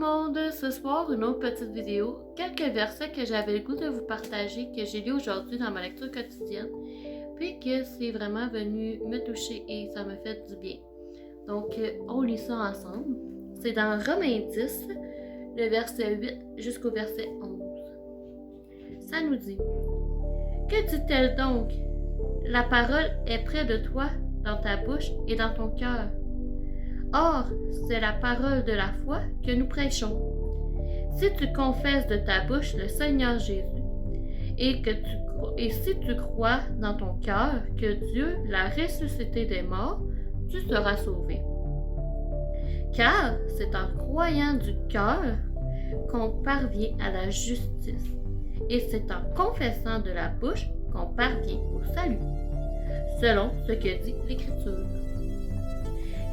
monde, ce soir une autre petite vidéo, quelques versets que j'avais le goût de vous partager, que j'ai lu aujourd'hui dans ma lecture quotidienne, puis que c'est vraiment venu me toucher et ça me fait du bien. Donc on lit ça ensemble. C'est dans Romains 10, le verset 8 jusqu'au verset 11. Ça nous dit: Que dit-elle donc? La parole est près de toi, dans ta bouche et dans ton cœur. Or, c'est la parole de la foi que nous prêchons. Si tu confesses de ta bouche le Seigneur Jésus, et si tu crois dans ton cœur que Dieu l'a ressuscité des morts, tu seras sauvé. Car c'est en croyant du cœur qu'on parvient à la justice, et c'est en confessant de la bouche qu'on parvient au salut, selon ce que dit l'Écriture.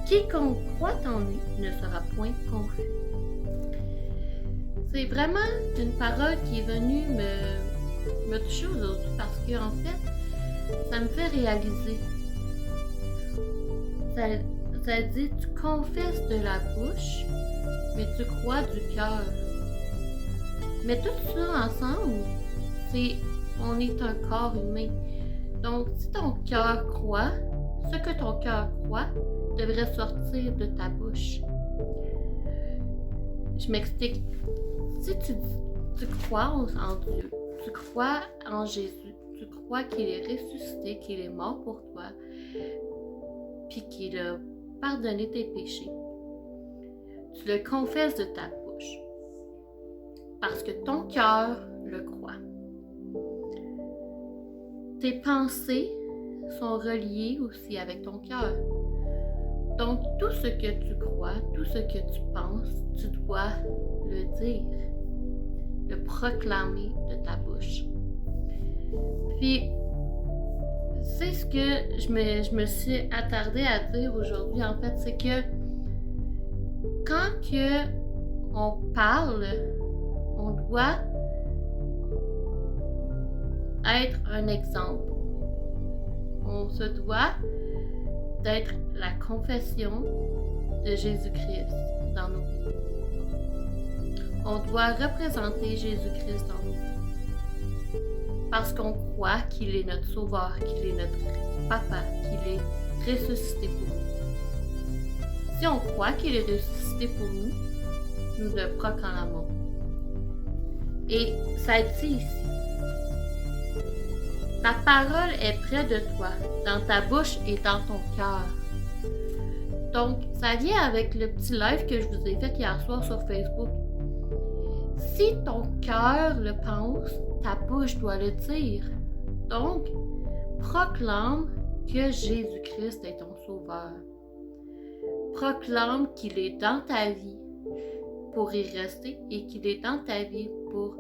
Quiconque croit en lui ne sera point confus. C'est vraiment une parole qui est venue me toucher aujourd'hui parce que en fait, ça me fait réaliser. Ça dit, tu confesses de la bouche, mais tu crois du cœur. Mais tout ça ensemble, on est un corps humain. Donc, si ton cœur croit, ce que ton cœur croit devrait sortir de ta bouche. Je m'explique. Si tu crois en Dieu, tu crois en Jésus, tu crois qu'il est ressuscité, qu'il est mort pour toi, puis qu'il a pardonné tes péchés, tu le confesses de ta bouche, parce que ton cœur le croit. Tes pensées sont reliées aussi avec ton cœur. Donc, tout ce que tu crois, tout ce que tu penses, tu dois le dire, le proclamer de ta bouche. Puis, c'est ce que je me suis attardée à dire aujourd'hui, en fait, c'est que quand on parle, on doit être un exemple. On se doit d'être la confession de Jésus-Christ dans nos vies. On doit représenter Jésus-Christ dans nos vies. Parce qu'on croit qu'il est notre sauveur, qu'il est notre papa, qu'il est ressuscité pour nous. Si on croit qu'il est ressuscité pour nous, nous le proclamons. Et ça dit ici: ta parole est près de toi, dans ta bouche et dans ton cœur. Donc, ça vient avec le petit live que je vous ai fait hier soir sur Facebook. Si ton cœur le pense, ta bouche doit le dire. Donc, proclame que Jésus-Christ est ton sauveur. Proclame qu'il est dans ta vie pour y rester et qu'il est dans ta vie pour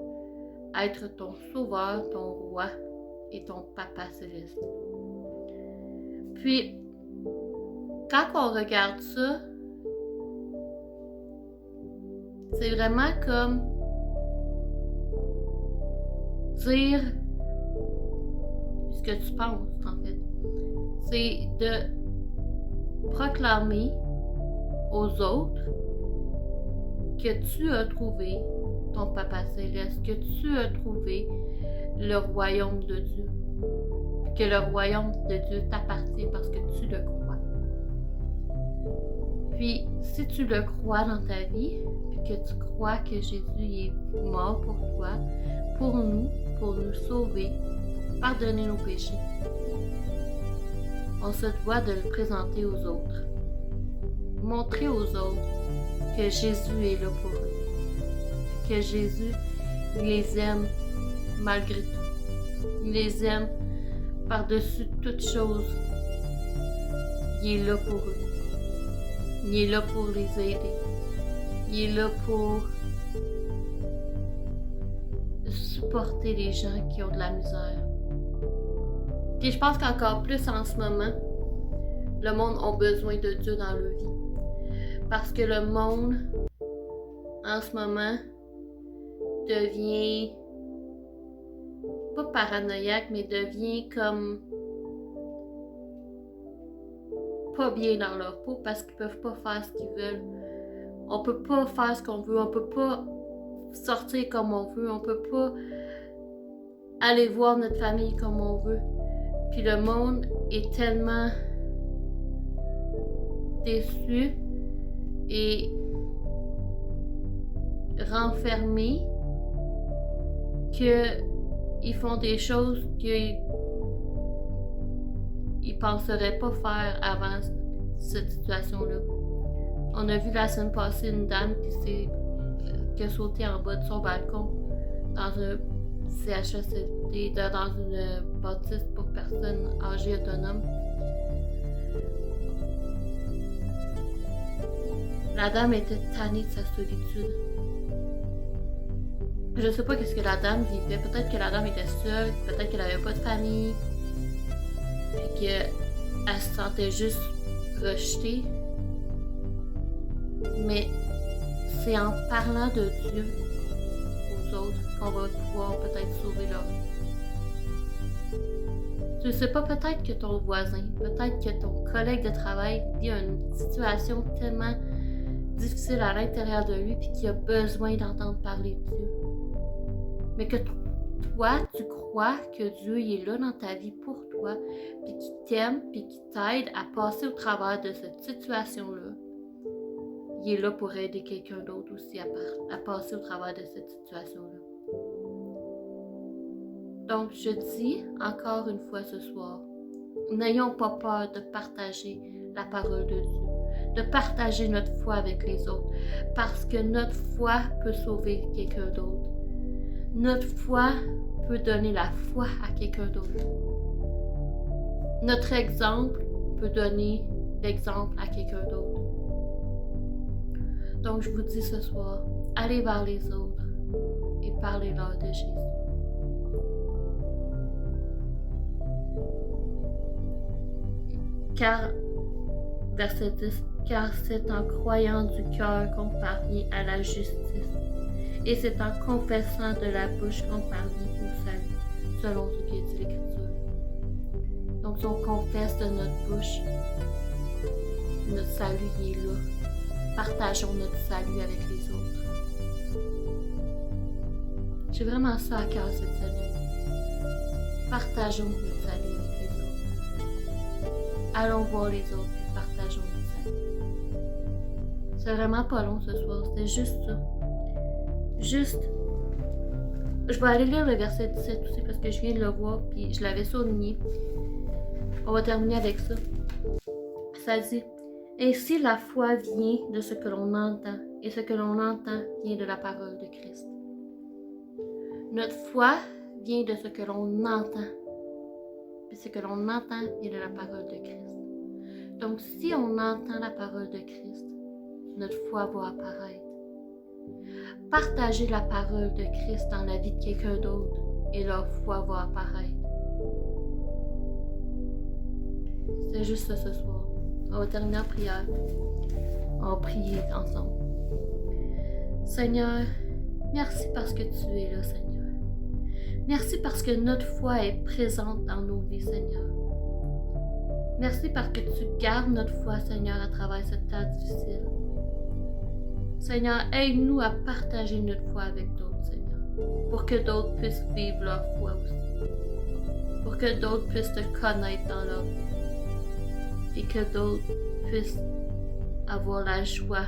être ton sauveur, ton roi et ton papa céleste. Puis, quand on regarde ça, c'est vraiment comme dire ce que tu penses, en fait. C'est de proclamer aux autres que tu as trouvé ton papa céleste, que tu as trouvé le royaume de Dieu, que le royaume de Dieu t'appartient parce que tu le crois. Puis, si tu le crois dans ta vie, puis que tu crois que Jésus est mort pour toi, pour nous sauver, pour pardonner nos péchés, on se doit de le présenter aux autres. Montrer aux autres que Jésus est là pour eux, que Jésus les aime malgré tout. Il les aime par-dessus toute chose. Il est là pour eux. Il est là pour les aider. Il est là pour supporter les gens qui ont de la misère. Et je pense qu'encore plus en ce moment, le monde a besoin de Dieu dans leur vie. Parce que le monde, en ce moment, devient pas paranoïaque, mais devient comme pas bien dans leur peau parce qu'ils peuvent pas faire ce qu'ils veulent. On peut pas faire ce qu'on veut, on peut pas sortir comme on veut, on peut pas aller voir notre famille comme on veut. Puis le monde est tellement déçu et renfermé qu'ils font des choses qu'ils penseraient pas faire avant cette situation-là. On a vu la semaine passée une dame qui a sauté en bas de son balcon dans un CHSLD, dans une bâtisse pour personnes âgées autonomes. La dame était tannée de sa solitude. Je sais pas qu'est-ce que la dame vivait. Peut-être que la dame était seule, peut-être qu'elle avait pas de famille, puis qu'elle se sentait juste rejetée. Mais c'est en parlant de Dieu aux autres qu'on va pouvoir peut-être sauver leur vie. Tu sais pas, peut-être que ton voisin, peut-être que ton collègue de travail vit une situation tellement difficile à l'intérieur de lui puis qu'il a besoin d'entendre parler de Dieu. Mais que toi, tu crois que Dieu il est là dans ta vie pour toi, puis qu'il t'aime, puis qu'il t'aide à passer au travers de cette situation-là. Il est là pour aider quelqu'un d'autre aussi à passer au travers de cette situation-là. Donc, je dis encore une fois ce soir, n'ayons pas peur de partager la parole de Dieu, de partager notre foi avec les autres, parce que notre foi peut sauver quelqu'un d'autre. Notre foi peut donner la foi à quelqu'un d'autre. Notre exemple peut donner l'exemple à quelqu'un d'autre. Donc, je vous dis ce soir, allez vers les autres et parlez-leur de Jésus. Car, verset 10, car c'est en croyant du cœur qu'on parvient à la justice, et c'est en confessant de la bouche qu'on parvient au salut, selon ce que dit l'Écriture. Donc, si on confesse de notre bouche, notre salut il est là. Partageons notre salut avec les autres. J'ai vraiment ça à cœur cette semaine. Partageons notre salut avec les autres. Allons voir les autres et partageons notre salut. C'est vraiment pas long ce soir, c'était juste ça. Je vais aller lire le verset 17 aussi parce que je viens de le voir puis je l'avais souligné. On va terminer avec ça. Ça dit: ainsi la foi vient de ce que l'on entend, et ce que l'on entend vient de la parole de Christ. Notre foi vient de ce que l'on entend, et ce que l'on entend vient de la parole de Christ. Donc si on entend la parole de Christ, notre foi va apparaître. Partagez la parole de Christ dans la vie de quelqu'un d'autre, et leur foi va apparaître. C'est juste ça ce soir. On va terminer en prière. On va prier ensemble. Seigneur, merci parce que tu es là, Seigneur. Merci parce que notre foi est présente dans nos vies, Seigneur. Merci parce que tu gardes notre foi, Seigneur, à travers cette temps difficile. Seigneur, aide-nous à partager notre foi avec d'autres, Seigneur, pour que d'autres puissent vivre leur foi aussi. Pour que d'autres puissent te connaître dans leur vie. Et que d'autres puissent avoir la joie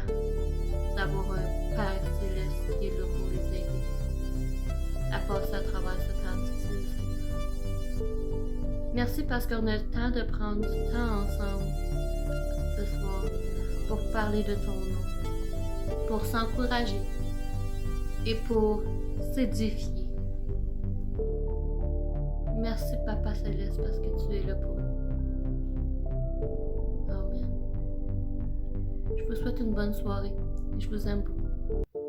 d'avoir un Père céleste qui est là pour les aider à passer à travers ce temps difficile, Seigneur. Merci parce qu'on a le temps de prendre du temps ensemble ce soir pour parler de ton nom, pour s'encourager et pour s'édifier. Merci Papa Céleste parce que tu es là pour nous. Amen. Je vous souhaite une bonne soirée et je vous aime beaucoup.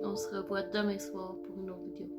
On se revoit demain soir pour une autre vidéo.